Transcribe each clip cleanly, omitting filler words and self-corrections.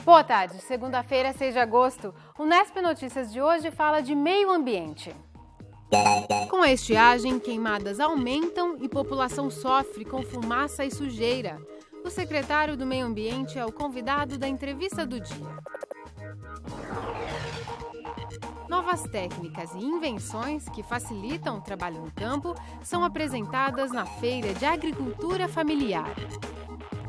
Boa tarde, segunda-feira, 6 de agosto. O Nesp Notícias de hoje fala de meio ambiente. Com a estiagem, queimadas aumentam e população sofre com fumaça e sujeira. O secretário do Meio Ambiente é o convidado da entrevista do dia. Novas técnicas e invenções que facilitam o trabalho no campo são apresentadas na Feira de Agricultura Familiar.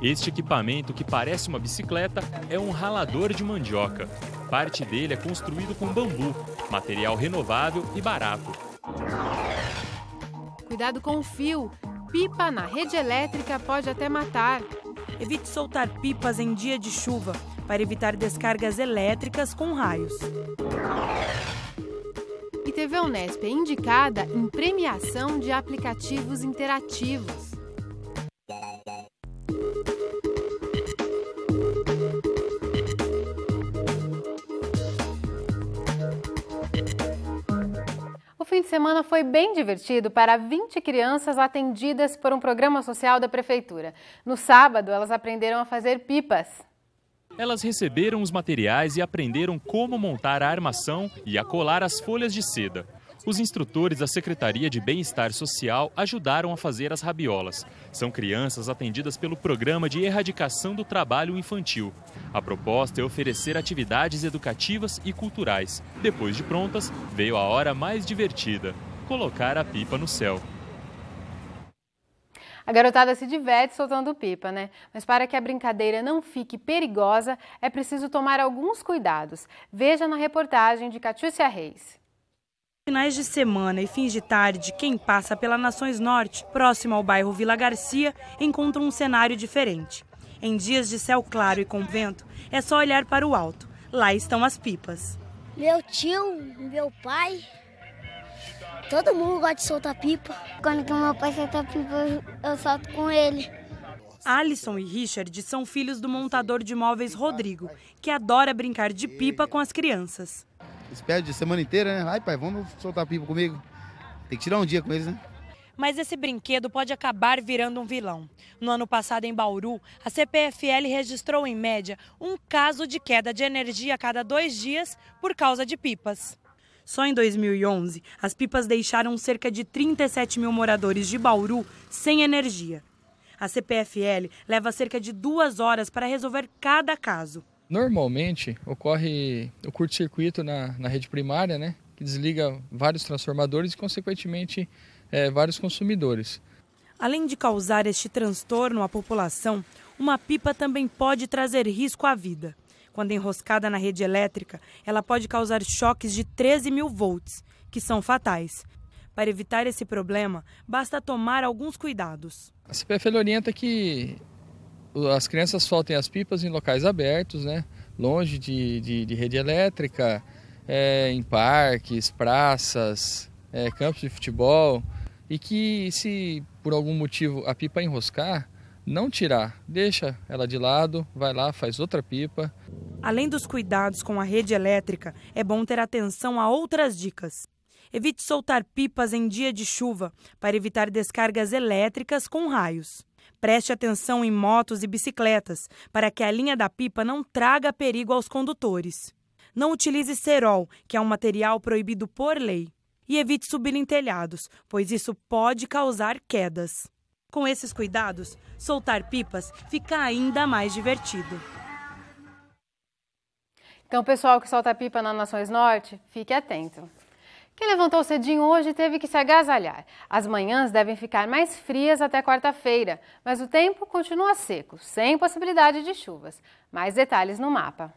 Este equipamento, que parece uma bicicleta, é um ralador de mandioca. Parte dele é construído com bambu, material renovável e barato. Cuidado com o fio. Pipa na rede elétrica pode até matar. Evite soltar pipas em dia de chuva, para evitar descargas elétricas com raios. E TV Unesp é indicada em premiação de aplicativos interativos. O fim de semana foi bem divertido para 20 crianças atendidas por um programa social da Prefeitura. No sábado, elas aprenderam a fazer pipas. Elas receberam os materiais e aprenderam como montar a armação e a colar as folhas de seda. Os instrutores da Secretaria de Bem-Estar Social ajudaram a fazer as rabiolas. São crianças atendidas pelo Programa de Erradicação do Trabalho Infantil. A proposta é oferecer atividades educativas e culturais. Depois de prontas, veio a hora mais divertida: colocar a pipa no céu. A garotada se diverte soltando pipa, né? Mas para que a brincadeira não fique perigosa, é preciso tomar alguns cuidados. Veja na reportagem de Catiúcia Reis. Finais de semana e fins de tarde, quem passa pela Nações Norte, próximo ao bairro Vila Garcia, encontra um cenário diferente. Em dias de céu claro e com vento, é só olhar para o alto. Lá estão as pipas. Meu tio, meu pai, todo mundo gosta de soltar pipa. Quando que meu pai solta pipa, eu solto com ele. Alisson e Richard são filhos do montador de móveis Rodrigo, que adora brincar de pipa com as crianças. Espero de semana inteira, né? Ai, pai, vamos soltar pipa comigo. Tem que tirar um dia com eles, né? Mas esse brinquedo pode acabar virando um vilão. No ano passado, em Bauru, a CPFL registrou, em média, um caso de queda de energia a cada 2 dias por causa de pipas. Só em 2011, as pipas deixaram cerca de 37 mil moradores de Bauru sem energia. A CPFL leva cerca de 2 horas para resolver cada caso. Normalmente ocorre o curto-circuito na rede primária, né, que desliga vários transformadores e, consequentemente, vários consumidores. Além de causar este transtorno à população, uma pipa também pode trazer risco à vida. Quando enroscada na rede elétrica, ela pode causar choques de 13 mil volts, que são fatais. Para evitar esse problema, basta tomar alguns cuidados. A CPFL orienta que as crianças soltem as pipas em locais abertos, né, longe de rede elétrica, em parques, praças, campos de futebol, e que, se por algum motivo a pipa enroscar, não tirar, deixa ela de lado, vai lá, faz outra pipa. Além dos cuidados com a rede elétrica, é bom ter atenção a outras dicas. Evite soltar pipas em dia de chuva, para evitar descargas elétricas com raios. Preste atenção em motos e bicicletas, para que a linha da pipa não traga perigo aos condutores. Não utilize cerol, que é um material proibido por lei. E evite subir em telhados, pois isso pode causar quedas. Com esses cuidados, soltar pipas fica ainda mais divertido. Então, o pessoal que solta pipa na Nações Norte, fique atento. Quem levantou cedinho hoje teve que se agasalhar. As manhãs devem ficar mais frias até quarta-feira, mas o tempo continua seco, sem possibilidade de chuvas. Mais detalhes no mapa.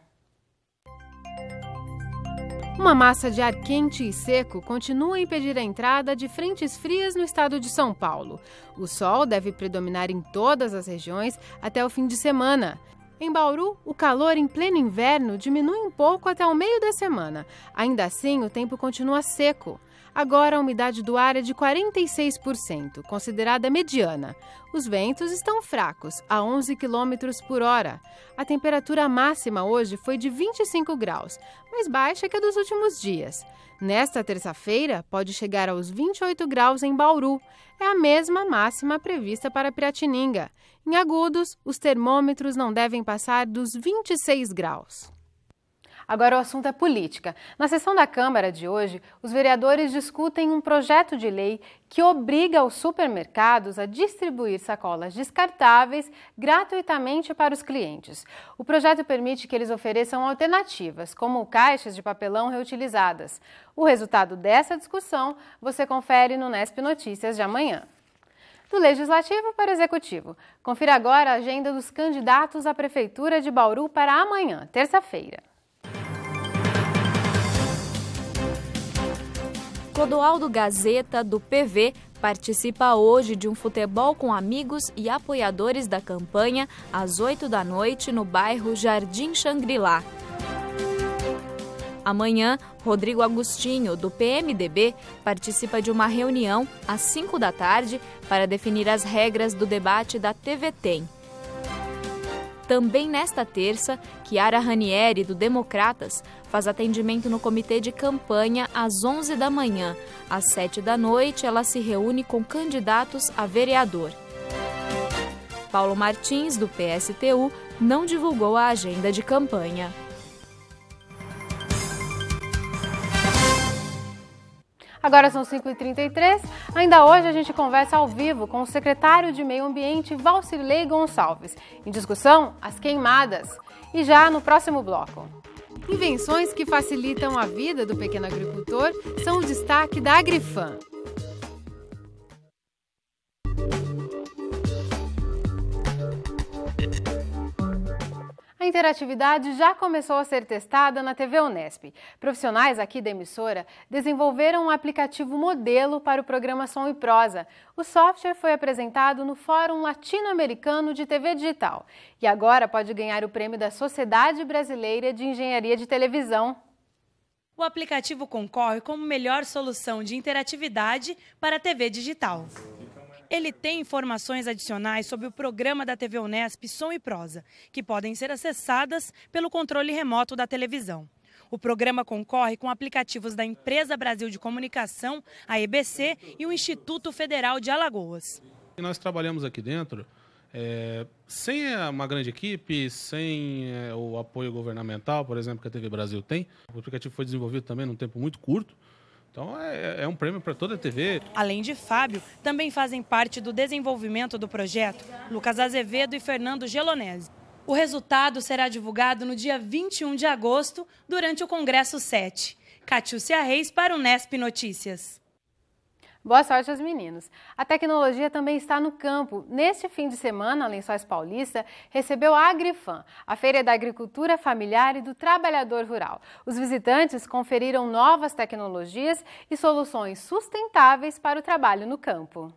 Uma massa de ar quente e seco continua a impedir a entrada de frentes frias no estado de São Paulo. O sol deve predominar em todas as regiões até o fim de semana. Em Bauru, o calor em pleno inverno diminui um pouco até o meio da semana. Ainda assim, o tempo continua seco. Agora a umidade do ar é de 46%, considerada mediana. Os ventos estão fracos, a 11 km por hora. A temperatura máxima hoje foi de 25 graus, mais baixa que a dos últimos dias. Nesta terça-feira, pode chegar aos 28 graus em Bauru. É a mesma máxima prevista para Piratininga. Em Agudos, os termômetros não devem passar dos 26 graus. Agora o assunto é política. Na sessão da Câmara de hoje, os vereadores discutem um projeto de lei que obriga os supermercados a distribuir sacolas descartáveis gratuitamente para os clientes. O projeto permite que eles ofereçam alternativas, como caixas de papelão reutilizadas. O resultado dessa discussão você confere no Nesp Notícias de amanhã. Do Legislativo para o Executivo. Confira agora a agenda dos candidatos à Prefeitura de Bauru para amanhã, terça-feira. Clodoaldo Gazeta, do PV, participa hoje de um futebol com amigos e apoiadores da campanha às 8 da noite no bairro Jardim Xangri-Lá. Amanhã, Rodrigo Agostinho, do PMDB, participa de uma reunião às 5 da tarde para definir as regras do debate da TV Tem. Também nesta terça, Chiara Ranieri, do Democratas, faz atendimento no comitê de campanha às 11 da manhã. Às 7 da noite, ela se reúne com candidatos a vereador. Paulo Martins, do PSTU, não divulgou a agenda de campanha. Agora são 5h33. Ainda hoje a gente conversa ao vivo com o secretário de Meio Ambiente, Valcirlei Gonçalves. Em discussão, as queimadas. E já no próximo bloco. Invenções que facilitam a vida do pequeno agricultor são o destaque da Agrifam. A interatividade já começou a ser testada na TV Unesp. Profissionais aqui da emissora desenvolveram um aplicativo modelo para o programa Som e Prosa. O software foi apresentado no Fórum Latino-Americano de TV Digital e agora pode ganhar o prêmio da Sociedade Brasileira de Engenharia de Televisão. O aplicativo concorre como melhor solução de interatividade para a TV digital. Ele tem informações adicionais sobre o programa da TV Unesp Som e Prosa, que podem ser acessadas pelo controle remoto da televisão. O programa concorre com aplicativos da Empresa Brasil de Comunicação, a EBC, e o Instituto Federal de Alagoas. Nós trabalhamos aqui dentro sem uma grande equipe, sem o apoio governamental, por exemplo, que a TV Brasil tem. O aplicativo foi desenvolvido também num tempo muito curto. Então é um prêmio para toda a TV. Além de Fábio, também fazem parte do desenvolvimento do projeto Lucas Azevedo e Fernando Gelonese. O resultado será divulgado no dia 21 de agosto, durante o Congresso 7. Catiúcia Reis para o Nesp Notícias. Boa sorte aos meninos. A tecnologia também está no campo. Neste fim de semana, a Lençóis Paulista recebeu a Agrifam, a Feira da Agricultura Familiar e do Trabalhador Rural. Os visitantes conferiram novas tecnologias e soluções sustentáveis para o trabalho no campo.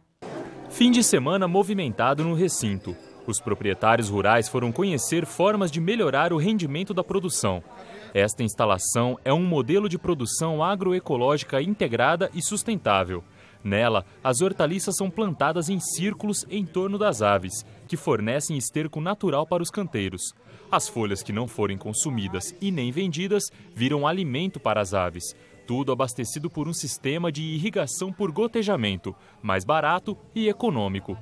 Fim de semana movimentado no recinto. Os proprietários rurais foram conhecer formas de melhorar o rendimento da produção. Esta instalação é um modelo de produção agroecológica integrada e sustentável. Nela, as hortaliças são plantadas em círculos em torno das aves, que fornecem esterco natural para os canteiros. As folhas que não forem consumidas e nem vendidas viram alimento para as aves. Tudo abastecido por um sistema de irrigação por gotejamento, mais barato e econômico.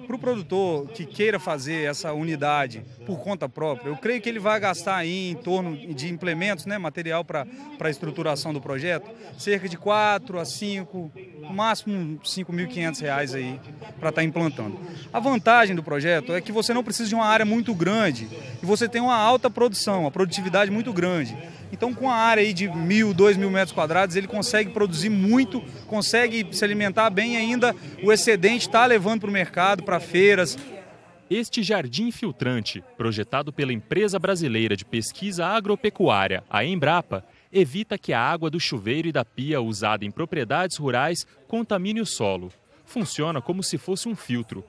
Para o produtor que queira fazer essa unidade por conta própria, eu creio que ele vai gastar aí em torno de implementos, material para a estruturação do projeto, cerca de 4 a 5, no máximo R$5.500 aí para estar implantando. A vantagem do projeto é que você não precisa de uma área muito grande e você tem uma alta produção, uma produtividade muito grande. Então, com a área aí de 1.000, 2.000 metros quadrados, ele consegue produzir muito, consegue se alimentar bem e ainda o excedente está levando para o mercado, para feiras. Este jardim filtrante, projetado pela Empresa Brasileira de Pesquisa Agropecuária, a Embrapa, evita que a água do chuveiro e da pia usada em propriedades rurais contamine o solo. Funciona como se fosse um filtro.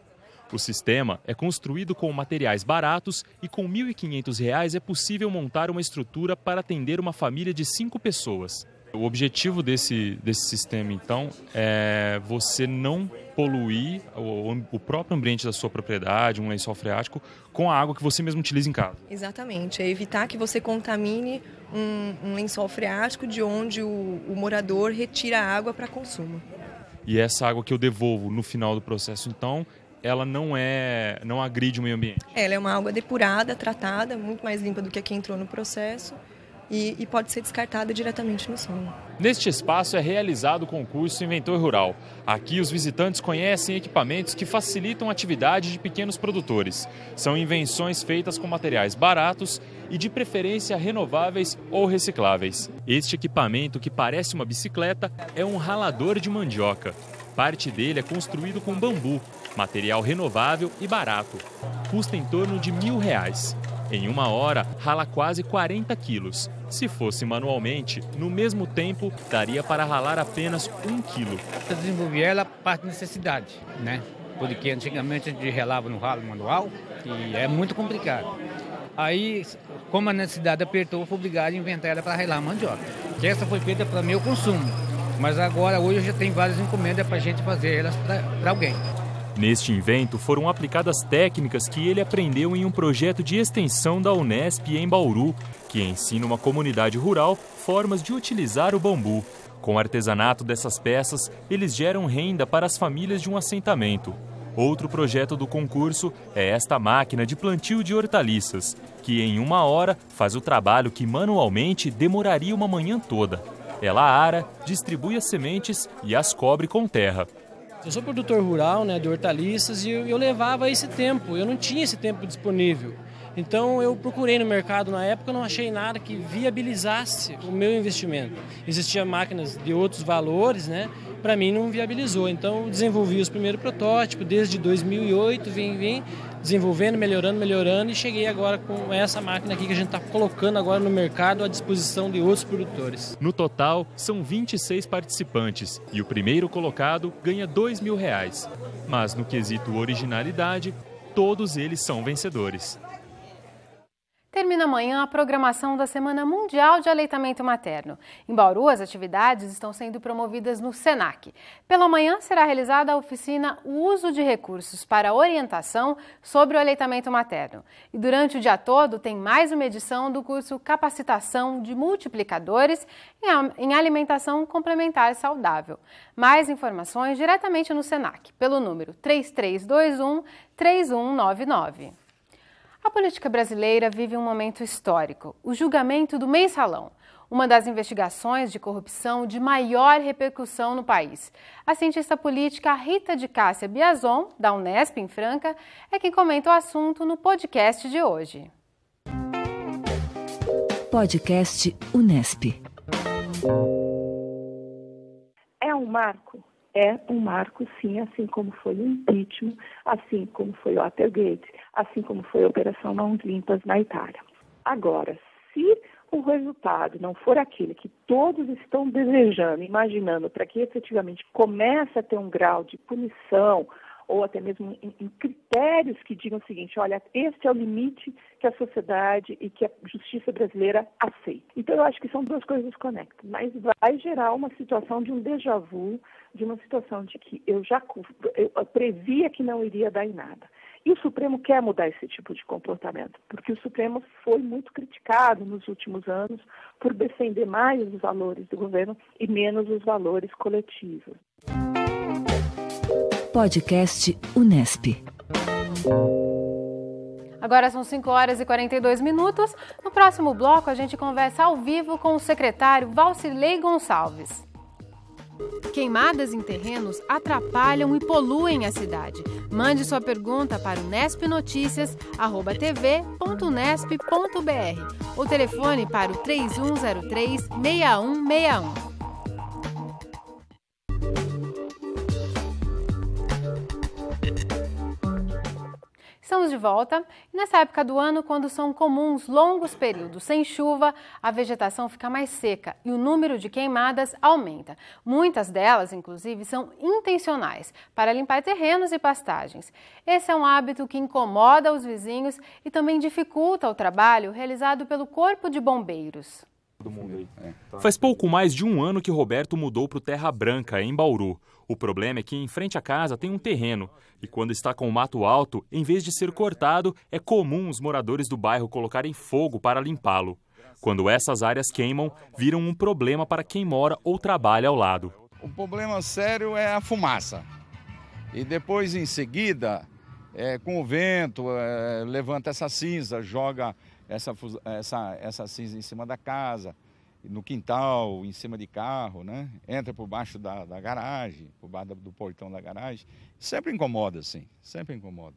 O sistema é construído com materiais baratos e com R$ 1.500 é possível montar uma estrutura para atender uma família de 5 pessoas. O objetivo desse sistema, então, é você não poluir o próprio ambiente da sua propriedade, um lençol freático, com a água que você mesmo utiliza em casa. Exatamente, é evitar que você contamine um lençol freático de onde o morador retira a água para consumo. E essa água que eu devolvo no final do processo, então, ela não agride o meio ambiente? Ela é uma água depurada, tratada, muito mais limpa do que a que entrou no processo. E pode ser descartada diretamente no solo. Neste espaço é realizado o concurso Inventor Rural. Aqui os visitantes conhecem equipamentos que facilitam a atividade de pequenos produtores. São invenções feitas com materiais baratos e de preferência renováveis ou recicláveis. Este equipamento, que parece uma bicicleta, é um ralador de mandioca. Parte dele é construído com bambu, material renovável e barato. Custa em torno de R$1.000. Em 1 hora, rala quase 40 quilos. Se fosse manualmente, no mesmo tempo, daria para ralar apenas 1 quilo. Eu desenvolvi ela parte de necessidade, né? Porque antigamente a gente ralava no ralo manual e é muito complicado. Aí, como a necessidade apertou, eu fui obrigado a inventar ela para ralar mandioca. Que essa foi feita para meu consumo, mas agora, hoje, eu já tenho várias encomendas para a gente fazer elas para alguém. Neste invento foram aplicadas técnicas que ele aprendeu em um projeto de extensão da Unesp em Bauru, que ensina uma comunidade rural formas de utilizar o bambu. Com o artesanato dessas peças, eles geram renda para as famílias de um assentamento. Outro projeto do concurso é esta máquina de plantio de hortaliças, que em 1 hora faz o trabalho que manualmente demoraria uma manhã toda. Ela ara, distribui as sementes e as cobre com terra. Eu sou produtor rural, né, de hortaliças, e eu levava esse tempo, eu não tinha esse tempo disponível. Então eu procurei no mercado na época, não achei nada que viabilizasse o meu investimento. Existiam máquinas de outros valores, né? Para mim não viabilizou. Então eu desenvolvi os primeiros protótipos, desde 2008, vim desenvolvendo, melhorando e cheguei agora com essa máquina aqui que a gente está colocando agora no mercado à disposição de outros produtores. No total, são 26 participantes e o primeiro colocado ganha R$2.000. Mas no quesito originalidade, todos eles são vencedores. Termina amanhã a programação da Semana Mundial de Aleitamento Materno. Em Bauru, as atividades estão sendo promovidas no SENAC. Pela manhã será realizada a oficina O Uso de Recursos para Orientação sobre o Aleitamento Materno. E durante o dia todo tem mais uma edição do curso Capacitação de Multiplicadores em Alimentação Complementar Saudável. Mais informações diretamente no SENAC, pelo número 3321-3199. A política brasileira vive um momento histórico, o julgamento do Mensalão, uma das investigações de corrupção de maior repercussão no país. A cientista política Rita de Cássia Biazon, da Unesp em Franca, é quem comenta o assunto no podcast de hoje. Podcast Unesp. É um marco? É um marco, sim, assim como foi o impeachment, assim como foi o Watergate, assim como foi a Operação Mãos Limpas na Itália. Agora, se o resultado não for aquele que todos estão desejando, imaginando, para que efetivamente comece a ter um grau de punição, ou até mesmo em critérios que digam o seguinte, olha, este é o limite que a sociedade e que a justiça brasileira aceita. Então, eu acho que são duas coisas conectadas, mas vai gerar uma situação de um déjà vu, de uma situação de que eu previa que não iria dar em nada. E o Supremo quer mudar esse tipo de comportamento, porque o Supremo foi muito criticado nos últimos anos por defender mais os valores do governo e menos os valores coletivos. Podcast Unesp. Agora são 5h42. No próximo bloco, a gente conversa ao vivo com o secretário Valcirlei Gonçalves. Queimadas em terrenos atrapalham e poluem a cidade. Mande sua pergunta para unespnotícias@tv.unesp.br ou telefone para o 3103-6161. Estamos de volta e nessa época do ano, quando são comuns longos períodos sem chuva, a vegetação fica mais seca e o número de queimadas aumenta. Muitas delas, inclusive, são intencionais, para limpar terrenos e pastagens. Esse é um hábito que incomoda os vizinhos e também dificulta o trabalho realizado pelo Corpo de Bombeiros. Faz pouco mais de um ano que Roberto mudou para o Terra Branca, em Bauru. O problema é que em frente à casa tem um terreno. E quando está com o mato alto, em vez de ser cortado, é comum os moradores do bairro colocarem fogo para limpá-lo. Quando essas áreas queimam, viram um problema para quem mora ou trabalha ao lado. O problema sério é a fumaça. E depois, em seguida, com o vento, levanta essa cinza, joga essa cinza em cima da casa, no quintal, em cima de carro, né? Entra por baixo da garagem, por baixo do portão da garagem. Sempre incomoda, sim, sempre incomoda.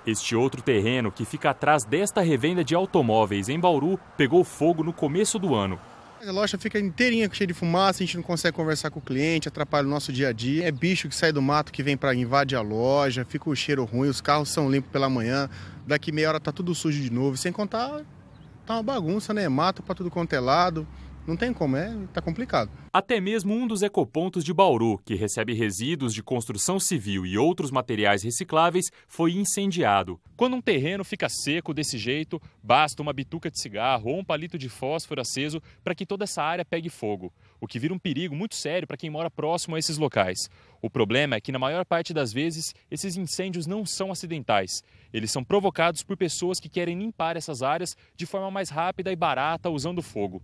Este outro terreno, que fica atrás desta revenda de automóveis em Bauru, pegou fogo no começo do ano. A loja fica inteirinha cheia de fumaça, a gente não consegue conversar com o cliente, atrapalha o nosso dia a dia. É bicho que sai do mato que vem para invadir a loja, fica o cheiro ruim, os carros são limpos pela manhã, daqui meia hora tá tudo sujo de novo. Sem contar, tá uma bagunça, né? Mato para tudo quanto é lado. Não tem como, tá complicado. Até mesmo um dos ecopontos de Bauru, que recebe resíduos de construção civil e outros materiais recicláveis, foi incendiado. Quando um terreno fica seco desse jeito, basta uma bituca de cigarro ou um palito de fósforo aceso para que toda essa área pegue fogo, o que vira um perigo muito sério para quem mora próximo a esses locais. O problema é que, na maior parte das vezes, esses incêndios não são acidentais. Eles são provocados por pessoas que querem limpar essas áreas de forma mais rápida e barata usando fogo.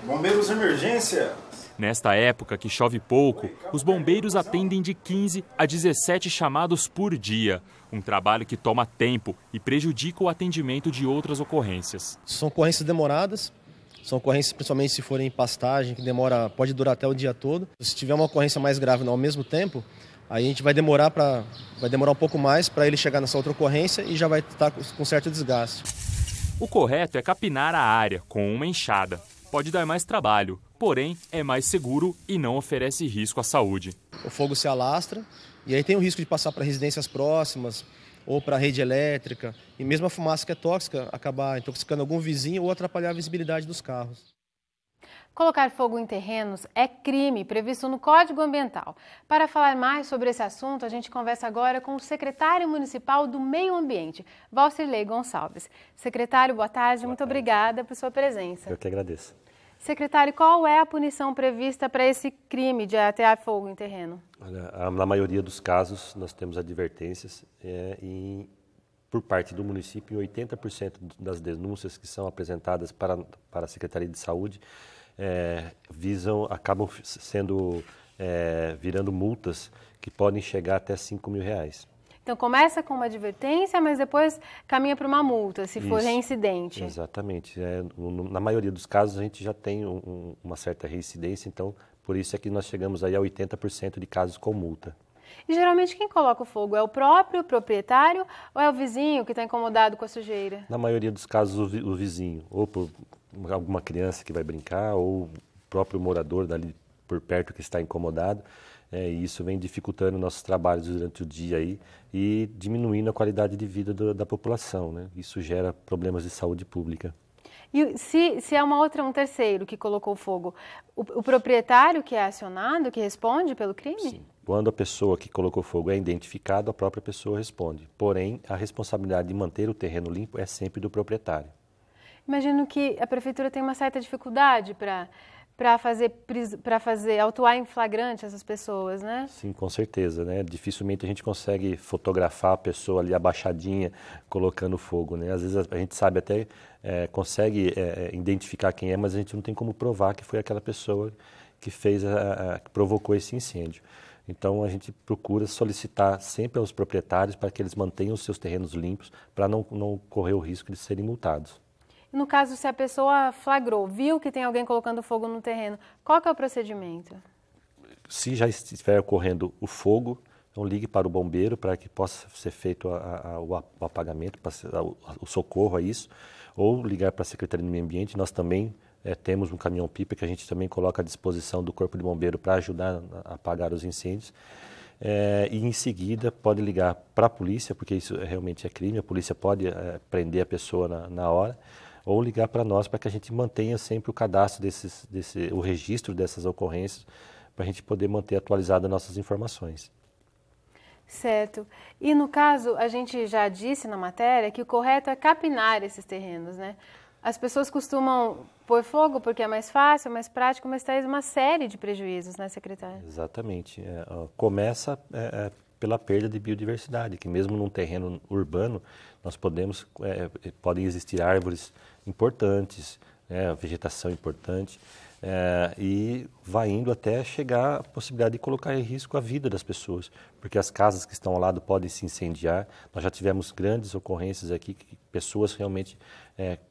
Bombeiros de emergência! Nesta época, que chove pouco, os bombeiros atendem de 15 a 17 chamados por dia. Um trabalho que toma tempo e prejudica o atendimento de outras ocorrências. São ocorrências demoradas, são ocorrências principalmente se forem em pastagem, que pode durar até o dia todo. Se tiver uma ocorrência mais grave ao mesmo tempo, aí a gente vai demorar um pouco mais para ele chegar nessa outra ocorrência e já vai estar com certo desgaste. O correto é capinar a área com uma enxada. Pode dar mais trabalho, porém é mais seguro e não oferece risco à saúde. O fogo se alastra e aí tem o risco de passar para residências próximas ou para a rede elétrica e mesmo a fumaça que é tóxica acabar intoxicando algum vizinho ou atrapalhar a visibilidade dos carros. Colocar fogo em terrenos é crime previsto no Código Ambiental. Para falar mais sobre esse assunto, a gente conversa agora com o secretário municipal do Meio Ambiente, Valcirlei Gonçalves. Secretário, boa tarde, muito obrigada por sua presença. Eu que agradeço. Secretário, qual é a punição prevista para esse crime de atear fogo em terreno? Na maioria dos casos, nós temos advertências por parte do município, em 80% das denúncias que são apresentadas para a Secretaria de Saúde, acabam virando multas que podem chegar até R$5.000. Então começa com uma advertência, mas depois caminha para uma multa, se for reincidente. Exatamente. Na maioria dos casos a gente já tem uma certa reincidência, então por isso é que nós chegamos aí a 80% de casos com multa. E geralmente quem coloca o fogo é o próprio proprietário ou é o vizinho que está incomodado com a sujeira? Na maioria dos casos o vizinho, ou por alguma criança que vai brincar, ou o próprio morador dali por perto que está incomodado. E isso vem dificultando nossos trabalhos durante o dia aí e diminuindo a qualidade de vida da população, né? Isso gera problemas de saúde pública. E se é um terceiro que colocou o fogo, o proprietário que é acionado, que responde pelo crime? Sim. Quando a pessoa que colocou fogo é identificada, a própria pessoa responde. Porém, a responsabilidade de manter o terreno limpo é sempre do proprietário. Imagino que a prefeitura tem uma certa dificuldade para autuar em flagrante essas pessoas, né? Sim, com certeza, né? Dificilmente a gente consegue fotografar a pessoa ali abaixadinha, colocando fogo, né? Às vezes a gente sabe até, consegue identificar quem é, mas a gente não tem como provar que foi aquela pessoa que que provocou esse incêndio. Então a gente procura solicitar sempre aos proprietários para que eles mantenham os seus terrenos limpos, para não correr o risco de serem multados. No caso, se a pessoa flagrou, viu que tem alguém colocando fogo no terreno, qual que é o procedimento? Se já estiver ocorrendo o fogo, então ligue para o bombeiro para que possa ser feito o apagamento, o socorro a isso, ou ligar para a Secretaria do Meio Ambiente. Nós também temos um caminhão-pipa que a gente também coloca à disposição do Corpo de Bombeiro para ajudar a apagar os incêndios. E em seguida pode ligar para a polícia, porque isso realmente é crime, a polícia pode prender a pessoa na hora, ou ligar para nós para que a gente mantenha sempre o cadastro o registro dessas ocorrências, para a gente poder manter atualizadas nossas informações. Certo. E no caso, a gente já disse na matéria que o correto é capinar esses terrenos, né? As pessoas costumam pôr fogo porque é mais fácil, mais prático, mas traz uma série de prejuízos, né, secretário? Exatamente. Começa pela perda de biodiversidade, que mesmo num terreno urbano, nós podem existir árvores importantes, vegetação importante, e vai indo até chegar a possibilidade de colocar em risco a vida das pessoas, porque as casas que estão ao lado podem se incendiar. Nós já tivemos grandes ocorrências aqui que pessoas realmente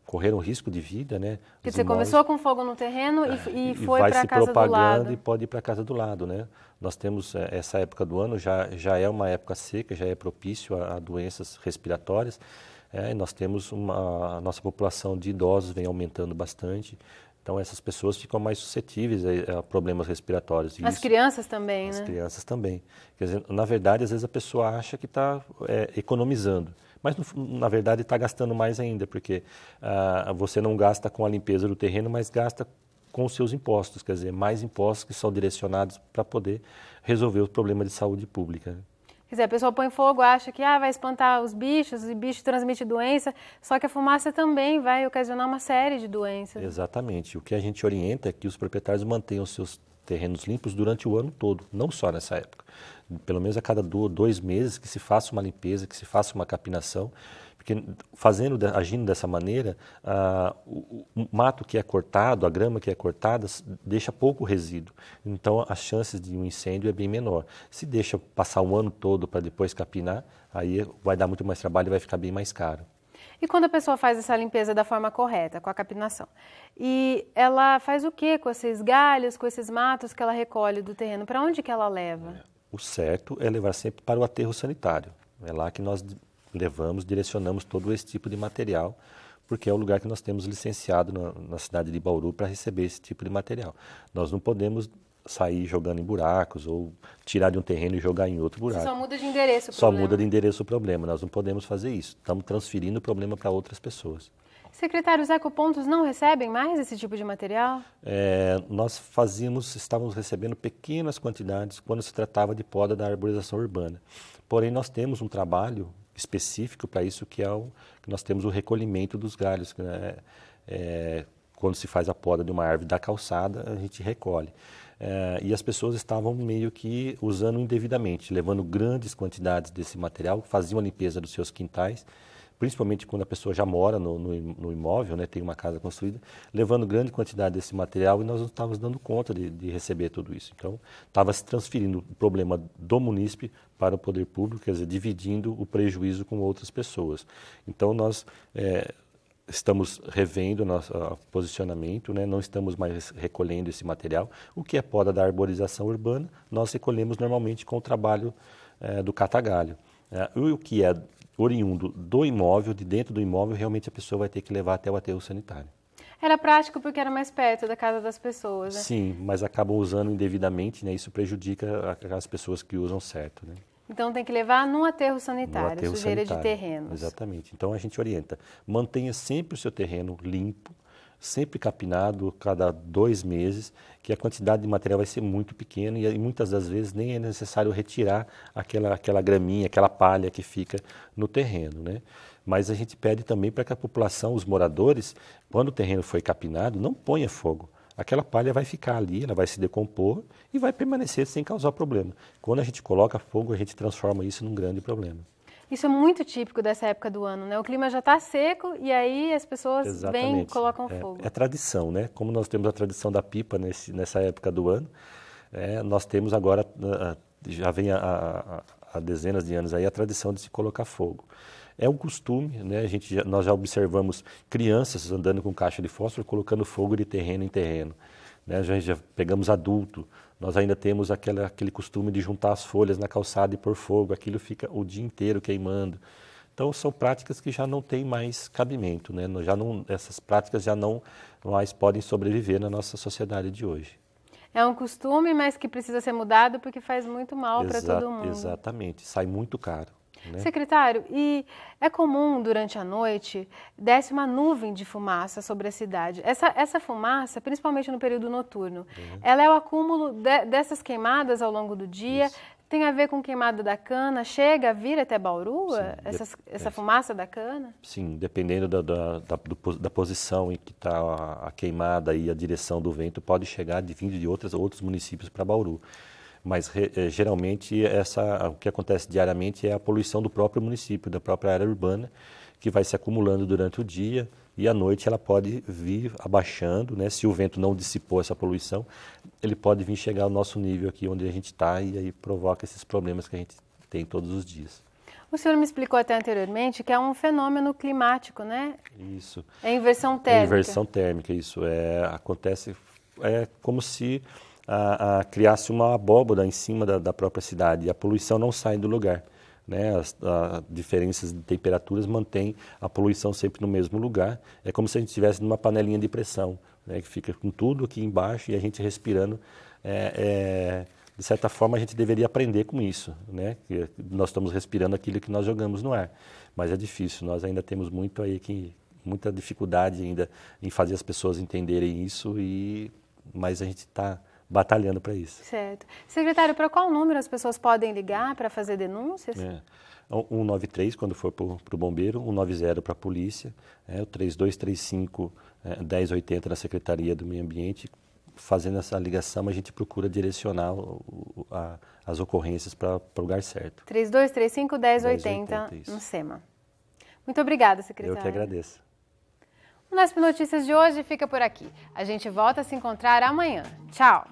correram risco de vida, né? Quer dizer, começou com fogo no terreno e foi para a casa do lado. Vai se propagando e pode ir para a casa do lado, né? Nós temos essa época do ano, já é uma época seca, já é propício a doenças respiratórias. Nós temos a nossa população de idosos vem aumentando bastante. Então, essas pessoas ficam mais suscetíveis a problemas respiratórios. As crianças também, né? As crianças também. Quer dizer, na verdade, às vezes a pessoa acha que está economizando, mas na verdade está gastando mais ainda, porque você não gasta com a limpeza do terreno, mas gasta com os seus impostos, quer dizer, mais impostos que são direcionados para poder resolver o problema de saúde pública, né? Quer dizer, a pessoa põe fogo, acha que vai espantar os bichos, e bicho transmite doença, só que a fumaça também vai ocasionar uma série de doenças. Exatamente. O que a gente orienta é que os proprietários mantenham os seus terrenos limpos durante o ano todo, não só nessa época. Pelo menos a cada 2 meses que se faça uma limpeza, que se faça uma capinação, porque agindo dessa maneira, o mato que é cortado, a grama que é cortada, deixa pouco resíduo. Então, as chances de um incêndio é bem menor. Se deixa passar o ano todo para depois capinar, aí vai dar muito mais trabalho e vai ficar bem mais caro. E quando a pessoa faz essa limpeza da forma correta, com a capinação, e ela faz o que com esses galhos, com esses matos que ela recolhe do terreno? Para onde que ela leva? O certo é levar sempre para o aterro sanitário. É lá que nós direcionamos todo esse tipo de material, porque é o lugar que nós temos licenciado na cidade de Bauru para receber esse tipo de material. Nós não podemos sair jogando em buracos ou tirar de um terreno e jogar em outro buraco. Só muda de endereço o Só problema. muda de endereço o problema. Nós não podemos fazer isso. Estamos transferindo o problema para outras pessoas. Secretário, os ecopontos não recebem mais esse tipo de material? Nós estávamos recebendo pequenas quantidades quando se tratava de poda da arborização urbana. Porém, nós temos um trabalho específico para isso, que nós temos o recolhimento dos galhos, né? Quando se faz a poda de uma árvore da calçada, a gente recolhe. E as pessoas estavam meio que usando indevidamente, levando grandes quantidades desse material, faziam a limpeza dos seus quintais, principalmente quando a pessoa já mora no imóvel, né, tem uma casa construída, levando grande quantidade desse material, e nós não estávamos dando conta de receber tudo isso. Então, estava se transferindo o problema do munícipe para o poder público, quer dizer, dividindo o prejuízo com outras pessoas. Então, nós estamos revendo o nosso posicionamento, né? Não estamos mais recolhendo esse material. O que é poda da arborização urbana, nós recolhemos normalmente com o trabalho do catagalho. O que é oriundo do imóvel, de dentro do imóvel, realmente a pessoa vai ter que levar até o aterro sanitário. Era prático porque era mais perto da casa das pessoas, né? Sim, mas acabam usando indevidamente, né? Isso prejudica as pessoas que usam certo, né? Então tem que levar num aterro sanitário, sujeira de terrenos. Exatamente. Então a gente orienta, mantenha sempre o seu terreno limpo, sempre capinado, cada 2 meses, que a quantidade de material vai ser muito pequena e muitas das vezes nem é necessário retirar aquela graminha, aquela palha que fica no terreno, né? Mas a gente pede também para que a população, os moradores, quando o terreno foi capinado, não ponha fogo. Aquela palha vai ficar ali, ela vai se decompor e vai permanecer sem causar problema. Quando a gente coloca fogo, a gente transforma isso num grande problema. Isso é muito típico dessa época do ano, né? O clima já está seco e aí as pessoas vêm e colocam fogo. É tradição, né? Como nós temos a tradição da pipa nessa época do ano, nós temos agora, já vem há dezenas de anos aí, a tradição de se colocar fogo. É um costume, né? Nós já observamos crianças andando com caixa de fósforo, colocando fogo de terreno em terreno, né? Já pegamos adulto, nós ainda temos aquele costume de juntar as folhas na calçada e pôr fogo, aquilo fica o dia inteiro queimando. Então são práticas que já não têm mais cabimento, né? Essas práticas já não mais podem sobreviver na nossa sociedade de hoje. É um costume, mas que precisa ser mudado porque faz muito mal para todo mundo. Exatamente, sai muito caro. Né? Secretário, e é comum durante a noite desce uma nuvem de fumaça sobre a cidade. Essa fumaça, principalmente no período noturno, ela é o acúmulo dessas queimadas ao longo do dia. Isso. Tem a ver com queimada da cana? Chega a vir até Bauru, essa fumaça da cana? Sim, dependendo da posição em que está a queimada e a direção do vento, pode chegar de vindo de outros municípios para Bauru. Mas geralmente o que acontece diariamente é a poluição do próprio município, da própria área urbana, que vai se acumulando durante o dia e à noite ela pode vir abaixando, né? Se o vento não dissipou essa poluição, ele pode vir chegar ao nosso nível aqui onde a gente está e aí provoca esses problemas que a gente tem todos os dias. O senhor me explicou até anteriormente que é um fenômeno climático, né? Isso. É inversão térmica. É inversão térmica, isso. Acontece, como se criasse uma abóbora em cima da própria cidade e a poluição não sai do lugar. Né? As diferenças de temperaturas mantêm a poluição sempre no mesmo lugar. É como se a gente estivesse numa panelinha de pressão, né? Que fica com tudo aqui embaixo e a gente respirando. De certa forma, a gente deveria aprender com isso, né? Que nós estamos respirando aquilo que nós jogamos no ar. Mas é difícil, nós ainda temos muita dificuldade ainda em fazer as pessoas entenderem isso, mas a gente está batalhando para isso. Certo. Secretário, para qual número as pessoas podem ligar para fazer denúncias? 193 quando for para o bombeiro, 190 para a polícia, o 3235-1080 na Secretaria do Meio Ambiente. Fazendo essa ligação, a gente procura direcionar as ocorrências para o lugar certo. 3235-1080 no SEMA. Muito obrigada, secretário. Eu que agradeço. O Unesp Notícias de hoje fica por aqui. A gente volta a se encontrar amanhã. Tchau!